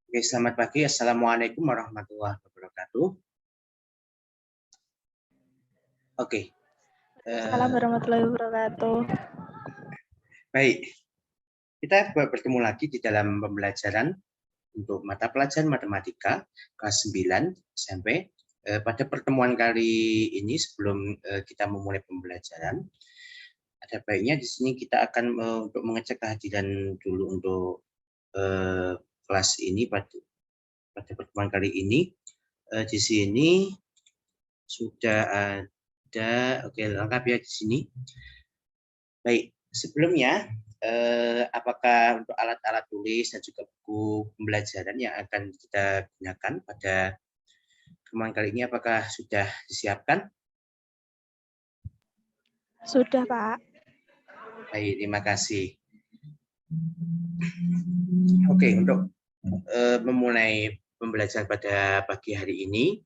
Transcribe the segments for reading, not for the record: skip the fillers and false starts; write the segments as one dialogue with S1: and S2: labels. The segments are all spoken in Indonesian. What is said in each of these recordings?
S1: Oke, selamat pagi. Assalamualaikum warahmatullahi wabarakatuh. Oke.
S2: Assalamualaikum warahmatullahi wabarakatuh.
S1: Baik, kita bertemu lagi di dalam pembelajaran untuk mata pelajaran matematika kelas 9 SMP. Pada pertemuan kali ini sebelum kita memulai pembelajaran, ada baiknya di sini kita akan untuk mengecek kehadiran dulu untuk kelas ini pada pertemuan kali ini. Di sini sudah ada, oke, lengkap ya di sini. Baik, sebelumnya apakah untuk alat-alat tulis dan juga buku pembelajaran yang akan kita gunakan pada pertemuan kali ini apakah sudah disiapkan?
S2: Sudah, Pak.
S1: Baik, terima kasih. Oke, untuk memulai pembelajaran pada pagi hari ini,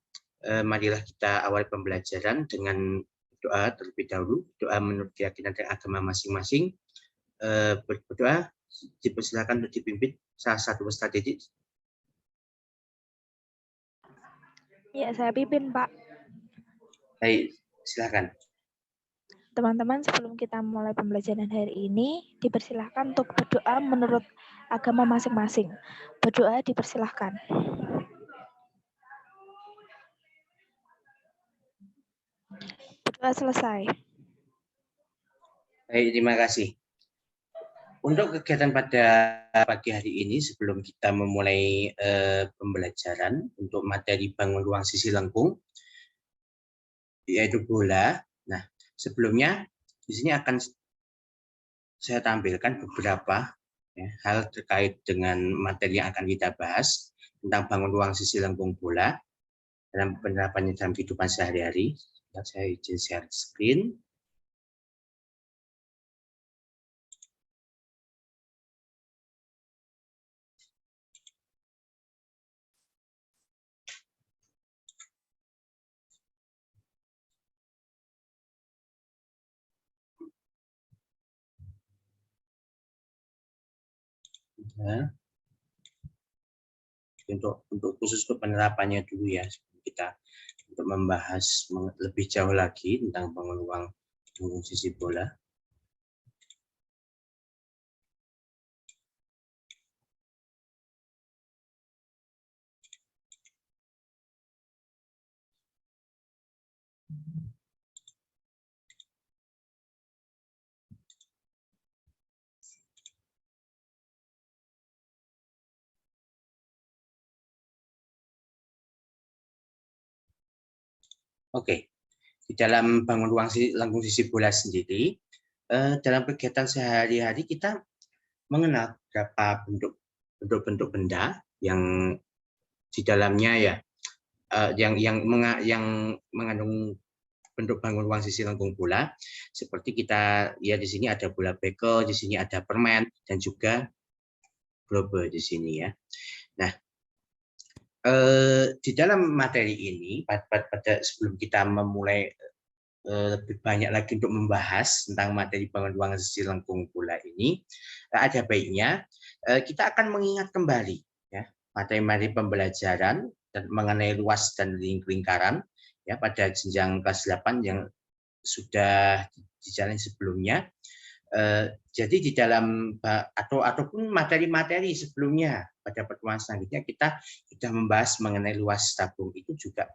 S1: marilah kita awali pembelajaran dengan doa terlebih dahulu, doa menurut keyakinan dan agama masing-masing. Berdoa, dipersilakan untuk dipimpin salah satu peserta didik.
S2: Ya, saya pimpin, Pak.
S1: Baik, silakan.
S2: Teman-teman, sebelum kita mulai pembelajaran hari ini, dipersilahkan untuk berdoa menurut agama masing-masing. Berdoa dipersilahkan. Berdoa selesai.
S1: Baik, terima kasih. Untuk kegiatan pada pagi hari ini, sebelum kita memulai pembelajaran untuk materi bangun ruang sisi lengkung, yaitu bola. Nah, sebelumnya di sini akan saya tampilkan beberapa hal terkait dengan materi yang akan kita bahas tentang bangun ruang sisi lengkung bola dalam penerapannya dalam kehidupan sehari-hari. Saya izin share screen. Ya. Untuk khusus untuk penerapannya dulu ya, kita untuk membahas lebih jauh lagi tentang bangun ruang sisi bola. Oke, di dalam bangun ruang lengkung sisi bola sendiri, dalam kegiatan sehari-hari kita mengenal beberapa bentuk benda yang di dalamnya ya, yang mengandung bentuk bangun ruang sisi lengkung bola. Seperti kita ya di sini ada bola bekel, di sini ada permen dan juga globe di sini ya. Nah, di dalam materi ini pada sebelum kita memulai lebih banyak lagi untuk membahas tentang materi bangun ruang sisi lengkung bola ini, ada baiknya kita akan mengingat kembali ya materi pembelajaran dan mengenai luas dan lingkaran ya pada jenjang kelas 8 yang sudah dijalani sebelumnya. Jadi di dalam ataupun materi-materi sebelumnya pada pertemuan selanjutnya kita sudah membahas mengenai luas tabung, itu juga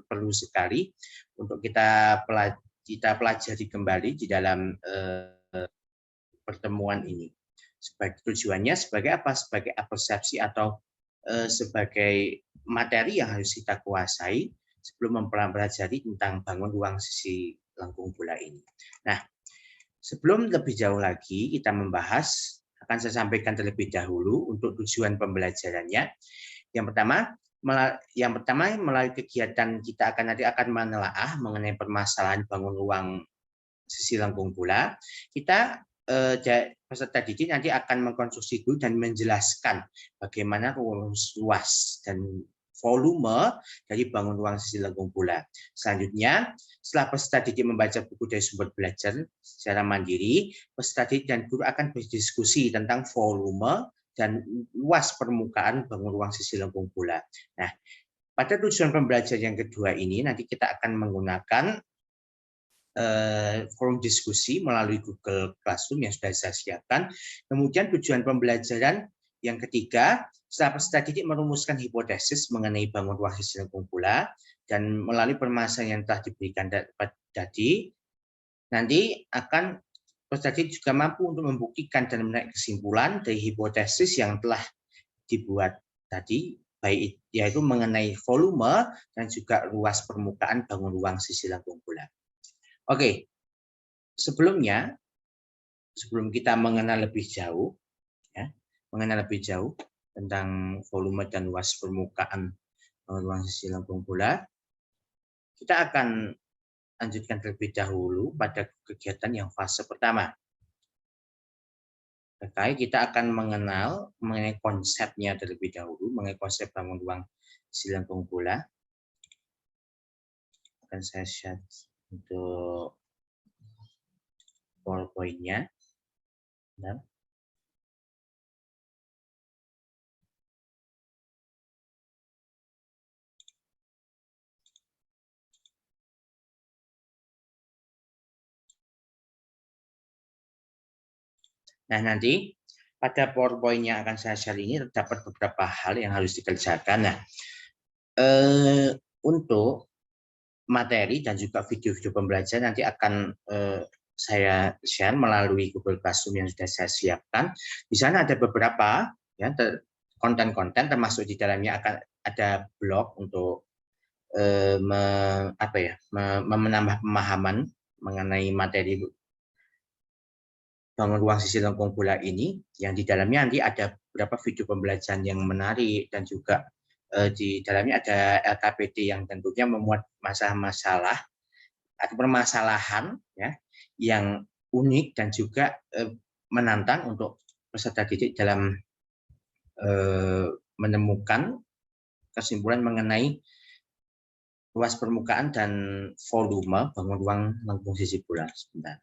S1: perlu sekali untuk kita pelajari kembali di dalam pertemuan ini. Sebagai tujuannya sebagai apa? Sebagai persepsi atau sebagai materi yang harus kita kuasai sebelum mempelajari tentang bangun ruang sisi lengkung bola ini. Nah, sebelum lebih jauh lagi kita membahas, akan saya sampaikan terlebih dahulu untuk tujuan pembelajarannya. Yang pertama melalui kegiatan kita nanti akan menelaah mengenai permasalahan bangun ruang sisi lengkung bola. Kita peserta didik nanti akan mengkonstruksi dulu dan menjelaskan bagaimana luas dan volume dari bangun ruang sisi lengkung bola. Selanjutnya, setelah peserta didik membaca buku dari sumber belajar secara mandiri, peserta didik dan guru akan berdiskusi tentang volume dan luas permukaan bangun ruang sisi lengkung bola. Nah, pada tujuan pembelajaran yang kedua ini nanti kita akan menggunakan forum diskusi melalui Google Classroom yang sudah saya siapkan. Kemudian tujuan pembelajaran yang ketiga, setelah peserta didik merumuskan hipotesis mengenai bangun ruang sisi lengkung bola dan melalui permasalahan yang telah diberikan tadi, nanti akan peserta didik juga mampu untuk membuktikan dan menarik kesimpulan dari hipotesis yang telah dibuat tadi, baik yaitu mengenai volume dan juga luas permukaan bangun ruang sisi lengkung bola. Oke, sebelum kita mengenal lebih jauh, tentang volume dan luas permukaan ruang sisi lengkung bola, kita akan lanjutkan terlebih dahulu pada kegiatan yang fase pertama. Kita akan mengenal mengenai konsepnya terlebih dahulu, mengenai konsep bangun ruang sisi lengkung bola. Akan saya share untuk PowerPoint-nya. Nah, nanti pada PowerPoint yang akan saya share ini terdapat beberapa hal yang harus dikerjakan. Nah, untuk materi dan juga video-video pembelajaran nanti akan saya share melalui Google Classroom yang sudah saya siapkan. Di sana ada beberapa konten-konten, termasuk di dalamnya akan ada blog untuk menambah pemahaman mengenai materi bangun ruang sisi lengkung bola ini, yang di dalamnya nanti ada beberapa video pembelajaran yang menarik dan juga di dalamnya ada LKPD yang tentunya memuat masalah-masalah atau permasalahan yang unik dan juga menantang untuk peserta didik dalam menemukan kesimpulan mengenai luas permukaan dan volume bangun ruang lengkung sisi bola. Sebentar.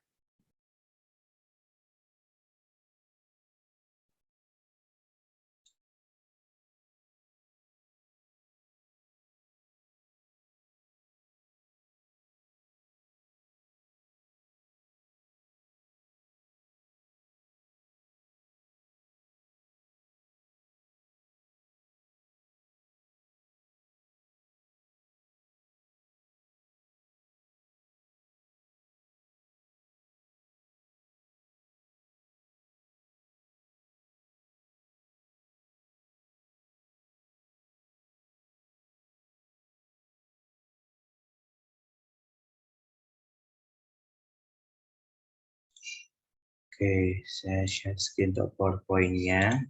S1: Oke, saya share screen untuk PowerPoint-nya.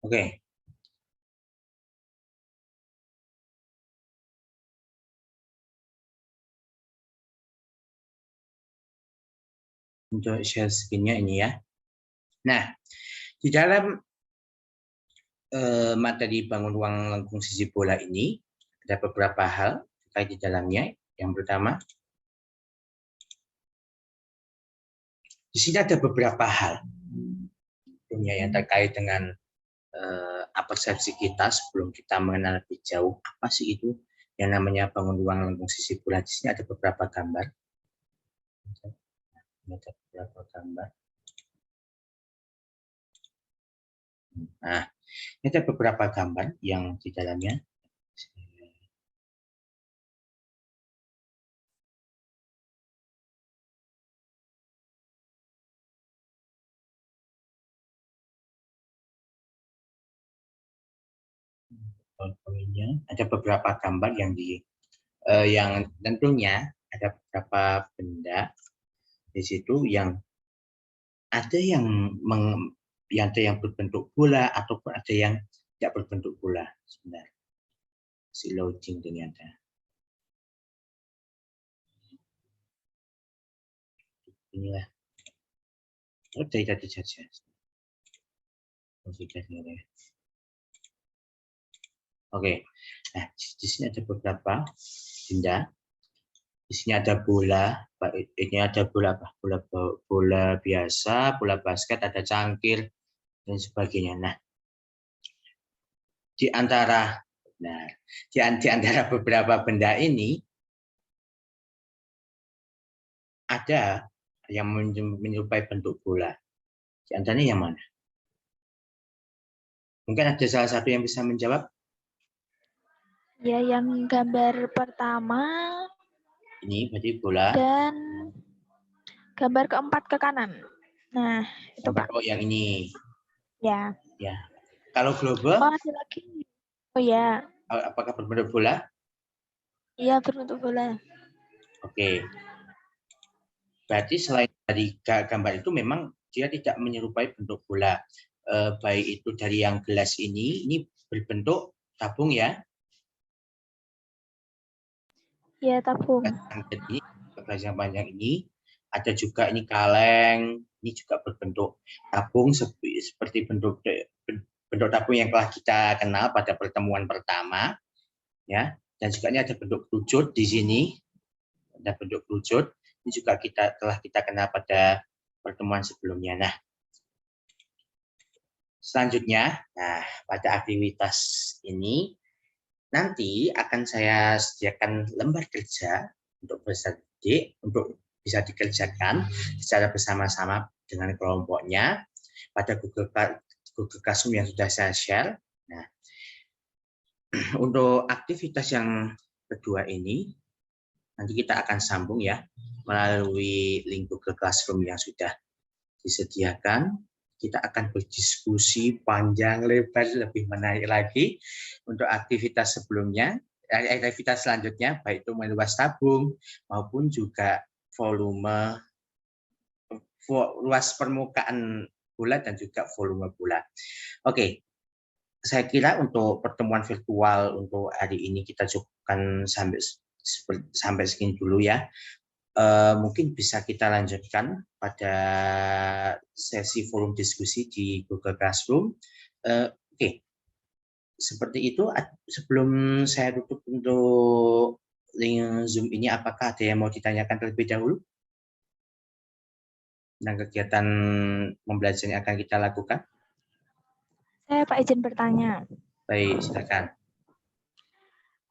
S1: Oke. Untuk share screen-nya ini ya. Nah, di dalam materi bangun ruang lengkung sisi bola ini ada beberapa hal terkait di dalamnya. Yang pertama, di sini ada beberapa hal yang terkait dengan persepsi kita sebelum kita mengenal lebih jauh apa sih itu yang namanya bangun ruang lengkung sisi bola. Di sini ada beberapa gambar. Ada beberapa gambar. Nah, ini ada beberapa gambar yang di dalamnya. PowerPoint-nya. Ada beberapa gambar yang tentunya ada beberapa benda di situ yang ada yang berbentuk bola ataupun ada yang tidak berbentuk bola. Sebentar, si loading ternyata. Inilah. Oh, dari tadi saja. Oke. Nah, di sini ada beberapa benda. Di sini ada bola. Ini ada bola apa? Bola biasa, bola basket, ada cangkir dan sebagainya. Nah, di antara beberapa benda ini ada yang menyerupai bentuk bola. Di antaranya yang mana? Mungkin ada salah satu yang bisa menjawab?
S2: Ya, yang gambar pertama.
S1: Ini berarti bola.
S2: Dan gambar keempat ke kanan. Nah, itu Pak.
S1: Oh, yang ini.
S2: Ya.
S1: Ya. Kalau global?
S2: Oh, ada lagi. Oh ya.
S1: Apakah berbentuk bola?
S2: Iya, berbentuk bola.
S1: Oke. Berarti selain dari gambar itu memang dia tidak menyerupai bentuk bola. Baik itu dari yang gelas ini berbentuk tabung ya?
S2: Ya, tabung.
S1: Gelas yang panjang ini. Ada juga ini kaleng, ini juga berbentuk tabung seperti bentuk tabung yang telah kita kenal pada pertemuan pertama, ya. Dan juga ini ada bentuk kerucut di sini, ada bentuk kerucut. Ini juga telah kita kenal pada pertemuan sebelumnya. Nah, selanjutnya, pada aktivitas ini nanti akan saya sediakan lembar kerja untuk peserta didik untuk bisa dikerjakan secara bersama-sama dengan kelompoknya pada Google Classroom yang sudah saya share. Nah, untuk aktivitas yang kedua ini nanti kita akan sambung ya melalui link Google Classroom yang sudah disediakan. Kita akan berdiskusi panjang lebar lebih menarik lagi untuk aktivitas sebelumnya, aktivitas selanjutnya baik itu meluas tabung maupun juga volume luas permukaan bola dan juga volume bola. Oke, saya kira untuk pertemuan virtual untuk hari ini kita cukupkan sampai segini dulu ya. Mungkin bisa kita lanjutkan pada sesi forum diskusi di Google Classroom. Oke. Seperti itu, sebelum saya tutup untuk link Zoom ini, apakah ada yang mau ditanyakan terlebih dahulu? Tentang kegiatan pembelajaran yang akan kita lakukan?
S2: Saya Pak izin bertanya.
S1: Baik, silakan.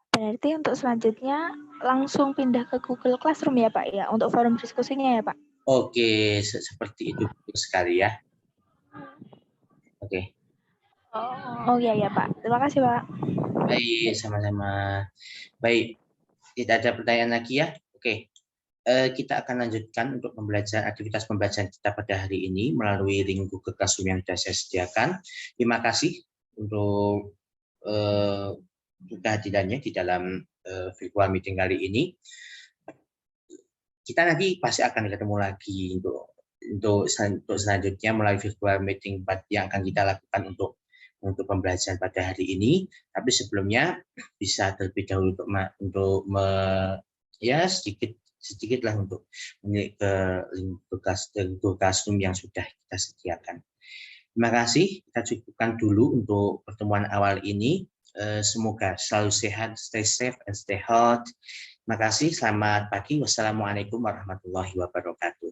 S2: Berarti untuk selanjutnya langsung pindah ke Google Classroom ya Pak ya, untuk forum diskusinya ya Pak?
S1: Oke, seperti itu sekali ya. Oke.
S2: Oh iya ya Pak, terima kasih Pak.
S1: Baik, sama-sama. Baik, tidak ada pertanyaan lagi ya? Oke, kita akan lanjutkan untuk aktivitas pembelajaran kita pada hari ini melalui link Google Classroom yang sudah saya sediakan. Terima kasih untuk kehadirannya di dalam virtual meeting kali ini. Kita nanti pasti akan ketemu lagi untuk selanjutnya melalui virtual meeting yang akan kita lakukan untuk pembelajaran pada hari ini. Tapi sebelumnya bisa terlebih dahulu untuk sedikit lah untuk menuju ke link Classroom yang sudah kita sediakan. Terima kasih. Kita cukupkan dulu untuk pertemuan awal ini. Semoga selalu sehat, stay safe, and stay healthy. Terima kasih. Selamat pagi. Wassalamualaikum warahmatullahi wabarakatuh.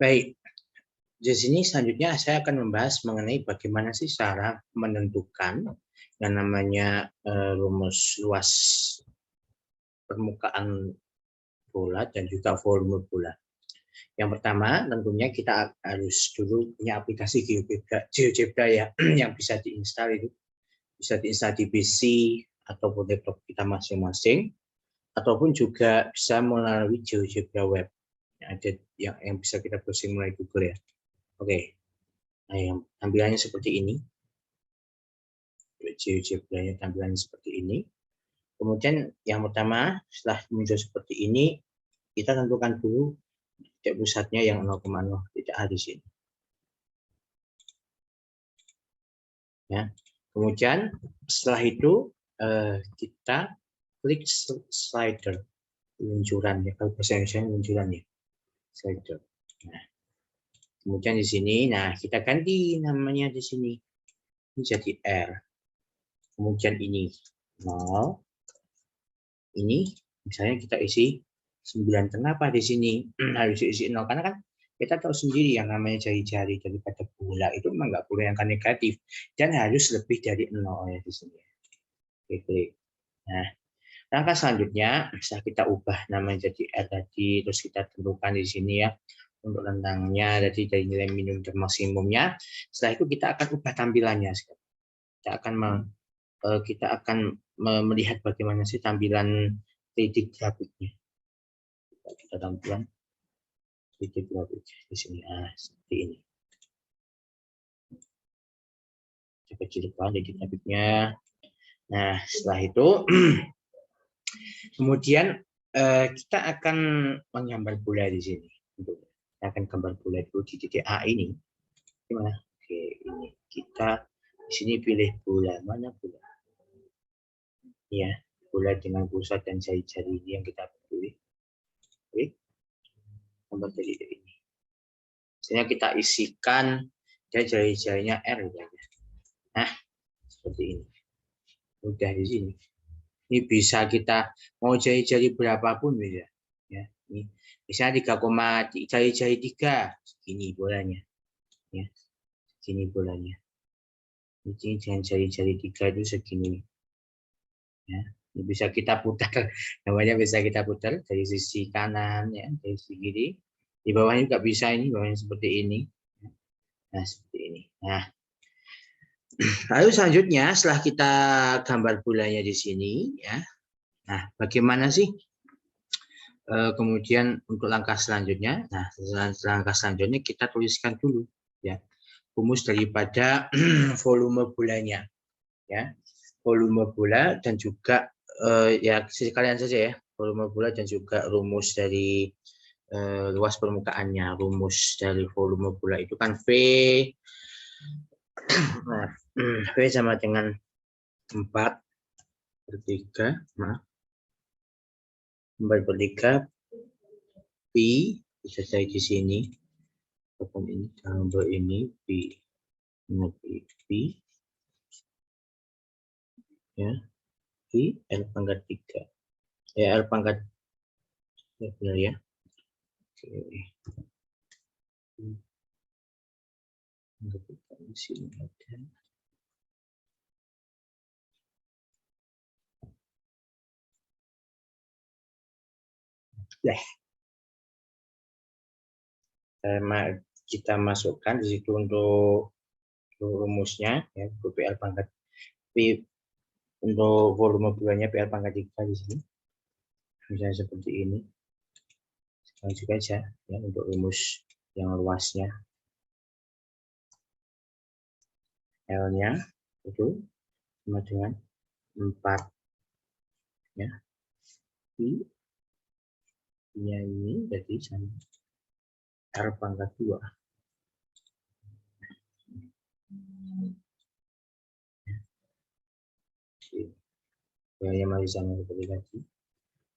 S1: Baik, di sini selanjutnya saya akan membahas mengenai bagaimana sih cara menentukan yang namanya rumus luas permukaan bola dan juga volume bola. Yang pertama, tentunya kita harus dulu punya aplikasi GeoGebra ya, yang bisa diinstal itu. Bisa diinstal di PC ataupun laptop kita masing-masing, ataupun juga bisa melalui GeoGebra web. Yang ada yang bisa kita browsing melalui Google ya. Oke. Nah, yang tampilannya seperti ini. GeoGebra-nya tampilannya seperti ini. Kemudian yang pertama, setelah muncul seperti ini, kita tentukan dulu titik pusatnya yang 0,0 tidak ada di sini. Ya. Kemudian setelah itu kita klik slider luncuran ya, kalau bahasa Indonesia luncuran ya, slider. Nah, kemudian di sini, nah kita ganti namanya di sini, ini jadi R. Kemudian ini 0, ini misalnya kita isi 9. Kenapa di sini harus isi 0? Karena kan kita tahu sendiri yang namanya jari-jari daripada bola itu memang nggak boleh angka negatif dan harus lebih dari 0 ya di sini. Oke, klik. Nah, langkah selanjutnya bisa kita ubah namanya jadi R tadi, terus kita tentukan di sini ya untuk rentangnya jadi dari nilai minimum dan maksimumnya. Setelah itu kita akan ubah tampilannya. Kita akan melihat bagaimana sih tampilan 3D grafiknya. Kita tampilan 3D grafik di sini. Seperti ini. Coba di depan 3D grafiknya. Nah, setelah itu kemudian kita akan menggambar bola di sini. Kita akan gambar bola dulu di titik A ini. Gimana? Oke, ini kita di sini pilih bola. Mana bola? Ya, bola dengan pusat dan jari-jari ini yang kita pilih. Oke, gambar dari ini. Misalnya kita isikan jari-jarinya R ya. Nah, seperti ini. Udah di sini. Ini bisa kita mau jari-jari berapapun bisa. Ya, ini misalnya 3, jari-jari 3 segini bolanya. Ya, segini bolanya. Ini dengan jari-jari 3 itu segini. Ya, ini bisa kita putar. Namanya bisa kita putar dari sisi kanan ya, dari sisi kiri. Di bawahnya juga bisa ini, bawahnya seperti ini. Nah, seperti ini. Nah, lalu selanjutnya setelah kita gambar bolanya di sini ya. Nah, bagaimana sih kemudian untuk langkah selanjutnya? Nah, langkah selanjutnya kita tuliskan dulu ya rumus daripada volume bolanya ya. Volume bola dan juga ya sekalian saja ya, volume bola dan juga rumus dari luas permukaannya. Rumus dari volume bola itu kan V. Nah, V sama dengan 4/3, maaf. 4/3 pi bisa saya di sini. Ataupun ini tambah ini pi. Ini pi. Ya. Pi L pangkat 3. Ya L pangkat ya, benar ya. Oke. Di sini ada. Kita masukkan di situ untuk rumusnya ya, PL pangkat P untuk volume bolanya PL pangkat 3 di sini. Misalnya seperti ini. Sekarang juga aja ya untuk rumus yang luasnya. L-nya itu sama dengan 4 ya. Pi-nya ini jadi sama R pangkat 2. Ya, masih sama seperti tadi.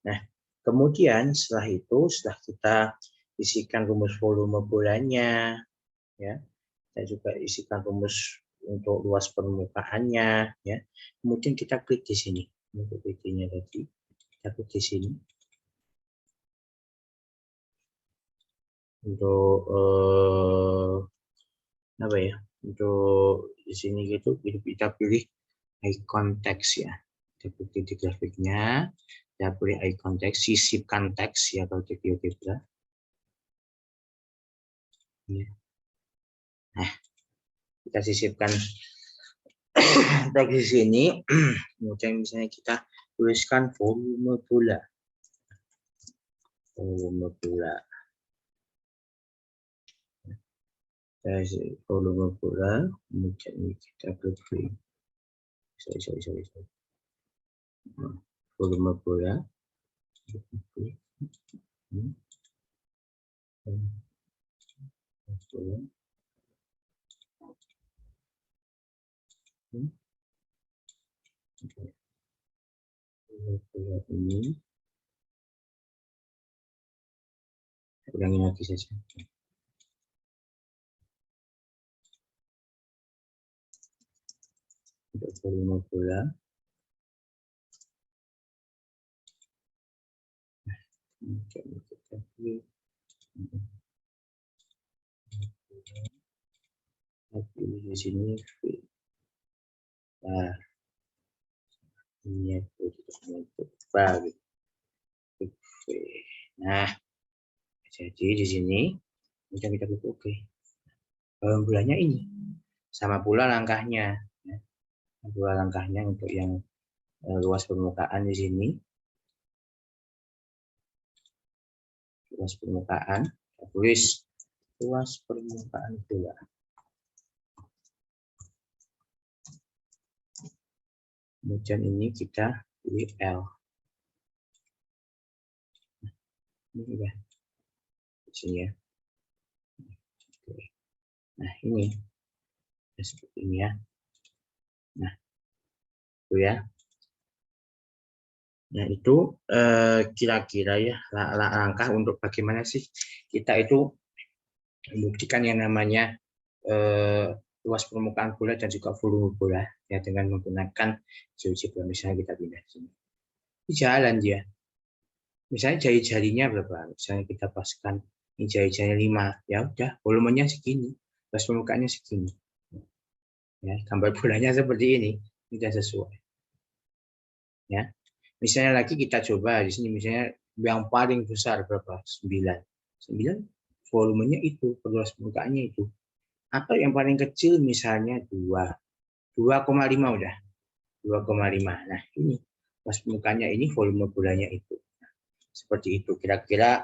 S1: Nah, kemudian setelah itu, setelah kita isikan rumus volume bolanya, ya, dan juga isikan rumus untuk luas permukaannya, ya. Kemudian kita klik di sini untuk PT-nya tadi, kita klik di sini. untuk apa ya? Untuk di sini gitu kita pilih icon teks ya. Kita pilih di grafiknya, kita pilih icon teks, sisipkan teks ya kalau di GeoGebra. Nah, kita sisipkan teks di sini. Kemudian misalnya kita tuliskan volume bola. Volume bola. Volume bola. Kemudian kita klik. Sorry. Volume bola. Bola ini ulangi lagi saja. Untuk volume bola. Kita pilih. Pilih di sini. Nah, ini untuk bagi. Nah, jadi di sini kita pilih oke. Bulannya ini sama pula langkahnya. Dua langkahnya untuk yang luas permukaan di sini. Luas permukaan, tulis luas permukaan bola. Kemudian ini kita pilih L. Ini ya, di sini ya. Nah ini seperti ini ya. Nah itu ya. Nah itu kira-kira ya langkah untuk bagaimana sih kita itu membuktikan yang namanya luas permukaan bola dan juga volume bola ya dengan menggunakan GeoGebra. Misalnya kita pindah sini. Di jalan dia. Misalnya jari-jarinya berapa? Misalnya kita paskan ini jari-jarinya 5, ya udah volumenya segini, luas permukaannya segini. Ya, gambar bolanya seperti ini, tidak sesuai. Ya. Misalnya lagi kita coba di sini misalnya yang paling besar berapa? 9. 9 volumenya itu, luas permukaannya itu. Atau yang paling kecil misalnya 2. 2,5 udah. 2,5. Nah, ini luas permukaannya ini, volume bolanya itu. Seperti itu kira-kira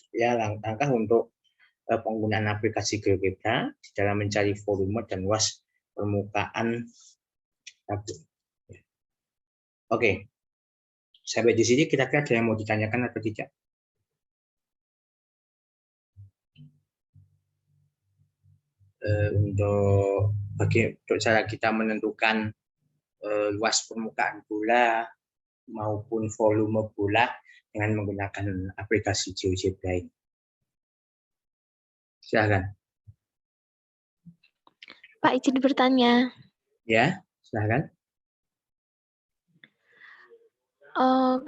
S1: ya langkah untuk penggunaan aplikasi GeoGebra dalam mencari volume dan luas permukaan tabung. Oke, sampai di sini kira-kira ada yang mau ditanyakan atau tidak? Untuk cara kita menentukan luas permukaan bola maupun volume bola dengan menggunakan aplikasi GeoGebra ini. Silakan.
S2: Pak, izin bertanya.
S1: Ya, silakan.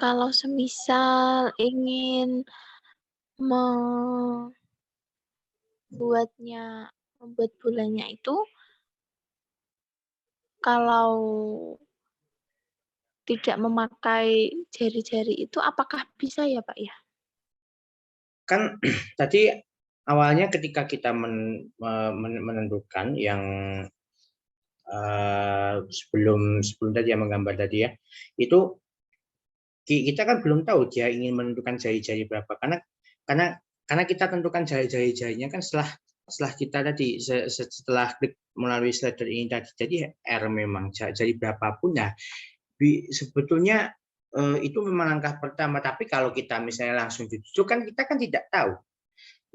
S2: Kalau semisal ingin membuat bolanya itu, kalau tidak memakai jari-jari itu, apakah bisa ya Pak ya?
S1: Kan tadi awalnya ketika kita menentukan yang sebelum tadi yang menggambar tadi ya, itu kita kan belum tahu dia ingin menentukan jari-jari berapa, karena kita tentukan jari-jarinya kan setelah kita tadi setelah klik melalui slider ini tadi, jadi R memang jari berapapun ya. Sebetulnya itu memang langkah pertama, tapi kalau kita misalnya langsung dituju kan kita kan tidak tahu.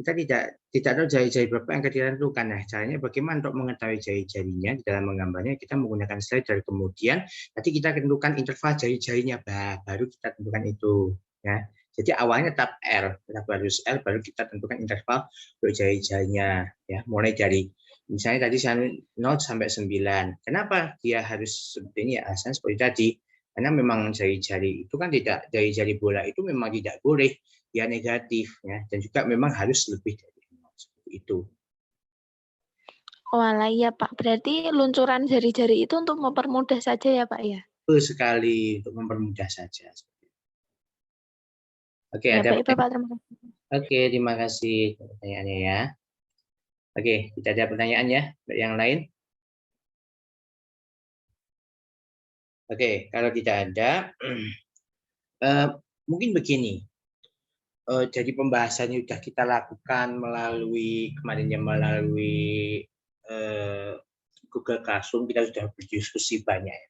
S1: Kita tidak tahu jari-jari berapa yang akan ditentukan. Nah, caranya bagaimana untuk mengetahui jari-jarinya di dalam menggambarnya? Kita menggunakan slider, kemudian nanti kita tentukan interval jari-jarinya, baru kita tentukan itu. Ya. Jadi awalnya tetap R, tetap harus R, baru kita tentukan interval untuk jari-jarinya. Ya, mulai dari misalnya tadi 0 sampai 9. Kenapa dia harus seperti ini ya? Alasan seperti tadi. Karena memang jari-jari itu kan tidak, jari-jari bola itu memang tidak boleh ya negatif ya, dan juga memang harus lebih dari 0 seperti itu.
S2: Walah, iya Pak. Berarti luncuran jari-jari itu untuk mempermudah saja ya Pak ya?
S1: Betul sekali, untuk mempermudah saja. Oke,
S2: Ya
S1: ada
S2: baik Bapak,
S1: pertanyaan?
S2: terima kasih.
S1: Oke, terima kasih pertanyaannya ya. Oke, tidak ada pertanyaan ya yang lain. Oke, kalau tidak ada, mungkin begini. Jadi pembahasannya sudah kita lakukan melalui kemarinnya melalui Google Classroom, kita sudah berdiskusi banyak ya.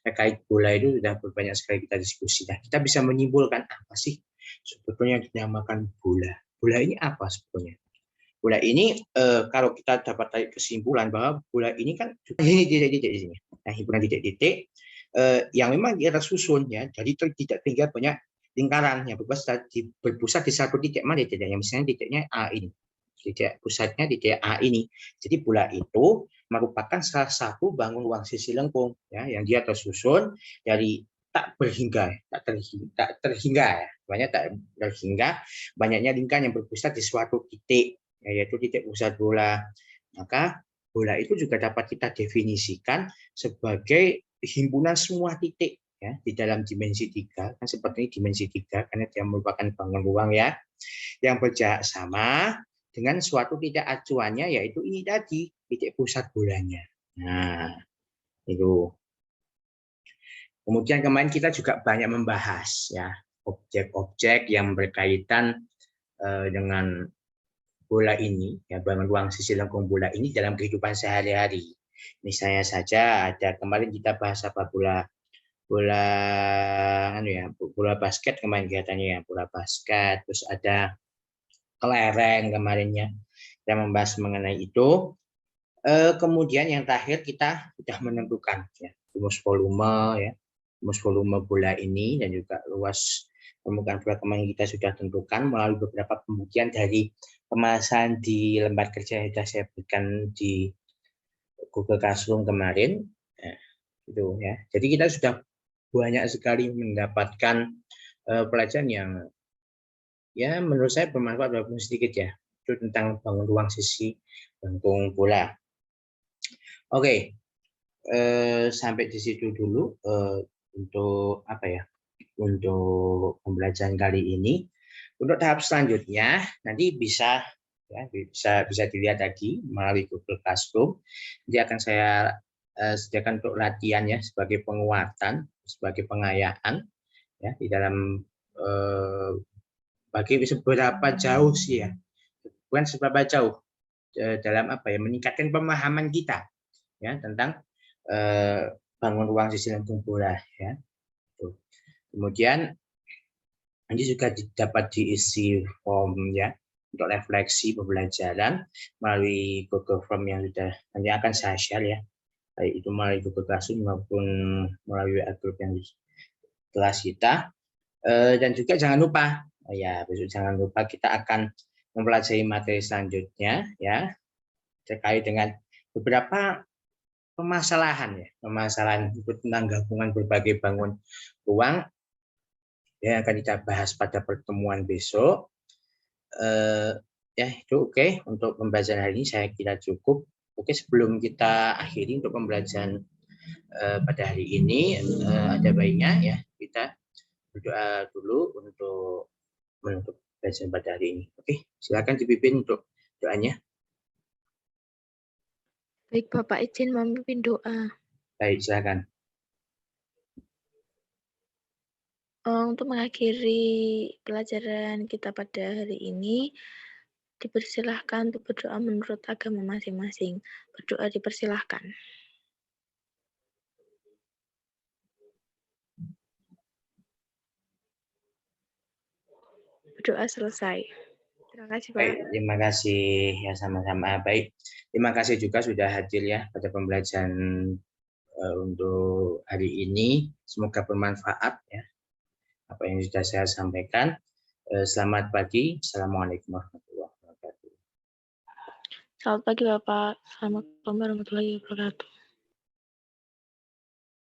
S1: Terkait bola itu sudah banyak sekali kita diskusi. Nah, kita bisa menyimpulkan apa sih sebetulnya yang dinamakan bola. Bola ini apa sebetulnya? Bola ini kalau kita dapat tarik kesimpulan bahwa bola ini kan ini titik-titik di sini. Nah, himpunan titik-titik yang memang dia tersusun ya, jadi tidak tinggal banyak lingkaran yang berpusat di satu titik mana titiknya, misalnya titiknya A ini, titik pusatnya titik A ini. Jadi bola itu merupakan salah satu bangun ruang sisi lengkung ya, yang dia tersusun dari tak terhingga ya, banyak tak terhingga banyaknya lingkaran yang berpusat di suatu titik, yaitu titik pusat bola. Maka bola itu juga dapat kita definisikan sebagai himpunan semua titik ya di dalam dimensi 3, kan seperti ini dimensi 3 karena dia merupakan bangun ruang ya, yang berjarak sama dengan suatu titik acuannya, yaitu ini tadi titik pusat bolanya. Nah, itu. Kemudian kemarin kita juga banyak membahas ya objek-objek yang berkaitan dengan bola ini, ya bangun ruang sisi lengkung bola ini dalam kehidupan sehari-hari. Misalnya saja ada kemarin kita bahas apa bola bola basket kemarin kelihatannya ya, bola basket, terus ada kelereng kemarinnya, kita membahas mengenai itu. Kemudian yang terakhir kita sudah menentukan ya rumus volume ya, rumus volume bola ini dan juga luas permukaan bola kemarin kita sudah tentukan melalui beberapa pembuktian dari pembahasan di lembar kerja yang sudah saya berikan di Google Classroom kemarin. Nah, itu ya. Jadi kita sudah banyak sekali mendapatkan pelajaran yang ya menurut saya bermanfaat walaupun sedikit ya. Itu tentang bangun ruang sisi lengkung bola. Oke, sampai di situ dulu untuk apa ya? Untuk pembelajaran kali ini. Untuk tahap selanjutnya nanti bisa dilihat lagi melalui Google Classroom. Nanti akan saya sediakan untuk latihan ya sebagai penguatan, sebagai pengayaan ya di dalam bagi seberapa jauh sih ya, bukan seberapa jauh dalam apa ya meningkatkan pemahaman kita ya tentang bangun ruang sisi lengkung bola ya. Kemudian nanti juga dapat diisi form ya untuk refleksi pembelajaran melalui Google Form yang sudah nanti akan saya share ya, baik itu melalui Google Classroom maupun melalui group yang kelas kita. Dan juga jangan lupa ya, besok jangan lupa kita akan mempelajari materi selanjutnya ya terkait dengan beberapa permasalahan ya, permasalahan tentang gabungan berbagai bangun ruang yang akan kita bahas pada pertemuan besok. Ya itu oke. Untuk pembelajaran hari ini saya kira cukup. Oke, sebelum kita akhiri untuk pembelajaran pada hari ini, ada baiknya ya kita berdoa dulu untuk menutup pembelajaran pada hari ini. Oke, silakan dipimpin untuk doanya.
S2: Baik Bapak, izin memimpin doa.
S1: Baik, silakan.
S2: Untuk mengakhiri pelajaran kita pada hari ini, dipersilahkan untuk berdoa menurut agama masing-masing. Berdoa dipersilahkan. Berdoa selesai. Terima kasih Pak.
S1: Baik, terima kasih ya sama-sama. Baik, terima kasih juga sudah hadir ya pada pembelajaran untuk hari ini. Semoga bermanfaat ya apa yang sudah saya sampaikan. Selamat pagi. Assalamualaikum warahmatullahi wabarakatuh.
S2: Selamat pagi Bapak. Assalamualaikum warahmatullahi wabarakatuh.